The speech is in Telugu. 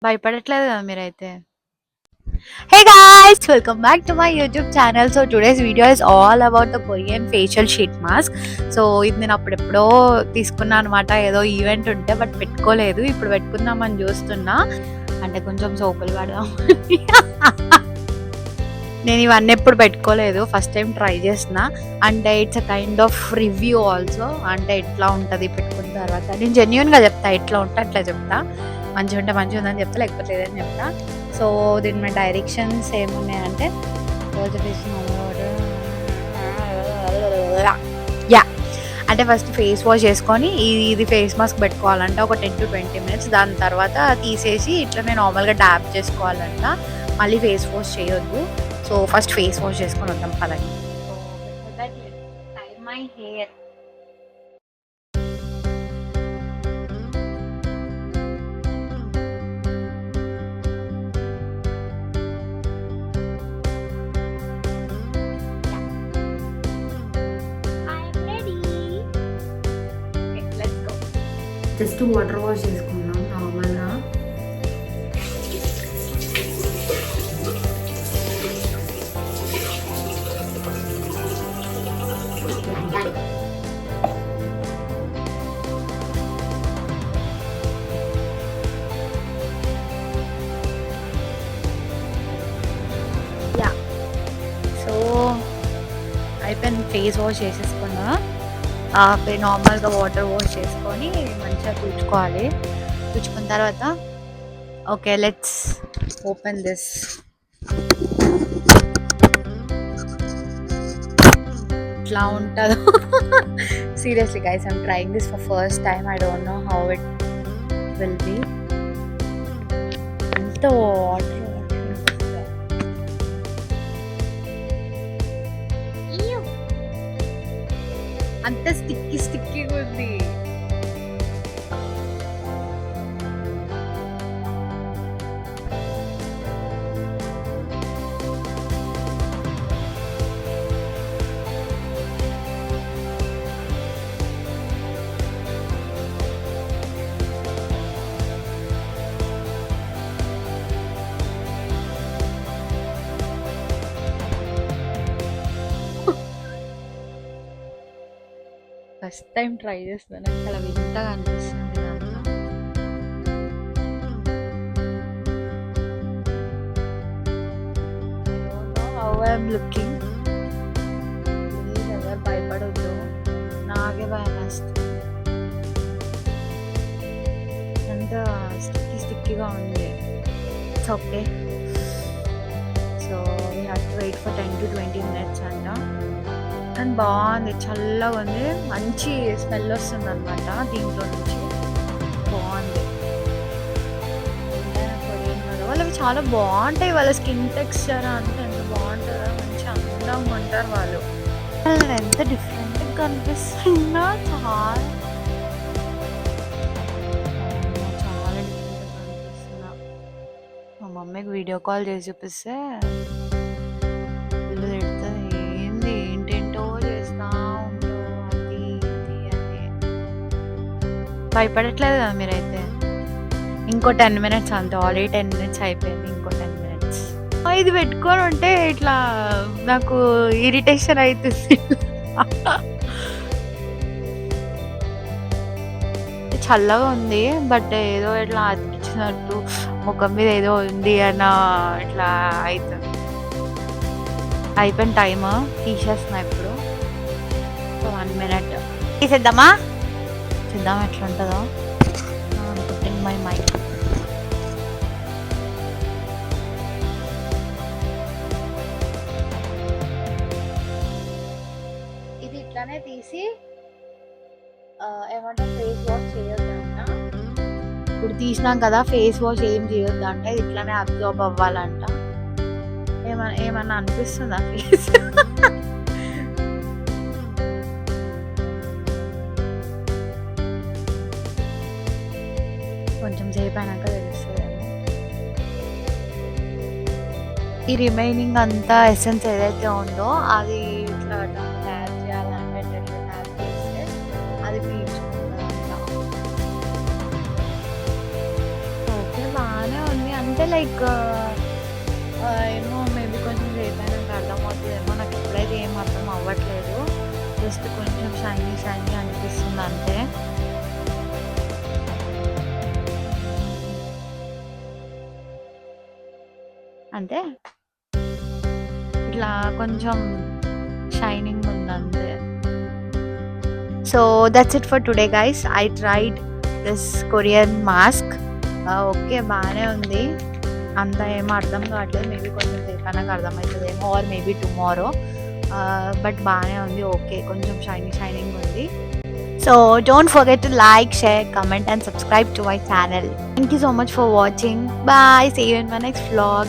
భయపడట్లేదు కదా మీరైతే. Hey guys, welcome back to my YouTube channel. So today's video is all about the Korean facial sheet mask. So ఇది నేను అప్పుడెప్పుడో తీసుకున్నా అనమాట. ఏదో ఈవెంట్ ఉంటే బట్ పెట్టుకోలేదు. ఇప్పుడు పెట్టుకుందామని చూస్తున్నా. అంటే కొంచెం సోకులు పడదాం. నేను ఇవన్నీ ఎప్పుడు పెట్టుకోలేదు, ఫస్ట్ టైం ట్రై చేసిన. అంటే it's a kind of review also. అంటే ఎట్లా ఉంటుంది పెట్టుకున్న తర్వాత. నేను జెన్యున్గా చెప్తా, ఎట్లా ఉంటే అట్లా చెప్తా. మంచిగా ఉంటే మంచిగా ఉందని చెప్తా, లేకపోతే లేదని చెప్తా. సో దీని మీద డైరెక్షన్స్ ఏమున్నాయంటే యా అంటే ఫస్ట్ ఫేస్ వాష్ చేసుకొని ఇది ఫేస్ మాస్క్ పెట్టుకోవాలంట ఒక 10 to 20 minutes. దాని తర్వాత తీసేసి ఇట్లనే నార్మల్గా డ్యాప్ చేసుకోవాలంట. మళ్ళీ ఫేస్ వాష్ చేయొద్దు. సో ఫస్ట్ ఫేస్ వాష్ చేసుకొని వద్దాం పదండి. My hair just water wash చేసుకున్నాం నార్మల్గా. యా సో అయిపోయింది, ఫేస్ వాష్ చేసేసుకున్నా. నార్మల్గా వాటర్ వాష్ చేసుకొని మంచిగా తుడుచుకోవాలి. తుడుచుకున్న తర్వాత ఓకే లెట్స్ ఓపెన్ దిస్. ఇట్లా ఉంటుందో seriously guys, I'm trying this for first time. I don't know how it will be. ఎంత వాటర్ అంత స్టిక్కీగా ఉంది. ఫస్ట్ టైం ట్రై చేస్తాను, చాలా వింతగా అనిపిస్తుంది ఇదంతా. How I'm looking. ప్లీజ్ ఎవరు భయపడొద్దు, నాకే భయం వేస్తుంది. అంత స్టిక్కీగా ఉంది. It's okay. So we have to wait for 10 to 20 minutes అంట. అండ్ బాగుంది, చల్లగా ఉంది, మంచి స్మెల్ వస్తుంది అనమాట దీంట్లో నుంచి. బాగుంది. వాళ్ళకి చాలా బాగుంటాయి, వాళ్ళ స్కిన్ టెక్స్చర్ అంతా ఎంత బాగుంటుందో, మంచి అందంగా ఉంటారు వాళ్ళు. ఎంత డిఫరెంట్గా కనిపిస్తున్నా, చాలా చాలా డిఫరెంట్గా కనిపిస్తున్నా. మా మమ్మీకి వీడియో కాల్ చేసి చూపిస్తే ఇల్లు తిడుతుంది, ఏంటేంటో చేస్తా ఉంటావు అది ఇది అని. భయపడట్లేదు కదా మీరైతే. ఇంకో 10 minutes అంతే, ఆల్రెడీ 10 minutes అయిపోయింది, ఇంకో 10 minutes. ఇది పెట్టుకొని ఉంటే ఇట్లా నాకు ఇరిటేషన్ అవుతుంది. చల్లగా ఉంది బట్ ఏదో ఇట్లా అతికించినట్టు ముఖం మీద ఏదో ఉంది అన్న ఇట్లా అవుతుంది. అయిపోయిన టైమ్ తీసేస్తున్నా ఇప్పుడు. 1 minute తీసేద్దామా, చూద్దాం ఎట్లా ఉంటుందో. Putting my mind. ఇది ఇట్లానే తీసి ఏమంటే ఫేస్ వాష్ చేయొద్దంట. ఇప్పుడు తీసినాం కదా, ఫేస్ వాష్ ఏం చేయొద్దంట, ఇది ఇట్లానే అబ్జర్వ్ అవ్వాలంట. ఏమన్నా అనిపిస్తుందా ఫేస్? కొంచెం సేపు అయినాక తెలుస్తుందేమో. ఈ రిమైనింగ్ అంతా ఎసెన్స్ ఏదైతే ఉందో అది ఇట్లా ట్యాప్ చేయాలంటే ఇట్లా ట్యాప్ చేస్తే అది పీల్చుకుంటుందంట. ఓకే బాగానే ఉంది. అంటే లైక్ ఏమో మేబీ కొంచెం సేపు అయినాక అర్థమవుతుందేమో, నాకు ఇప్పుడైతే ఏం అర్థం అవ్వట్లేదు. జస్ట్ కొంచెం షైనీ షైనీ అనిపిస్తుంది అంతే. అంటే ఇట్లా కొంచెం షైనింగ్ ఉంది అంతే. So that's it for today guys. I tried this Korean mask. Okay, బాగానే ఉంది, అంత ఏమో అర్థం కావట్లేదు. మేబీ కొంచెం సేపు నాకు అర్థమవుతుందేమో, ఆర్ మేబీ టుమారో. బట్ బాగానే ఉంది, ఓకే, కొంచెం షైనింగ్ ఉంది. So don't forget to like, share, comment and subscribe to my channel. Thank you so much for watching. Bye. See you in my next vlog.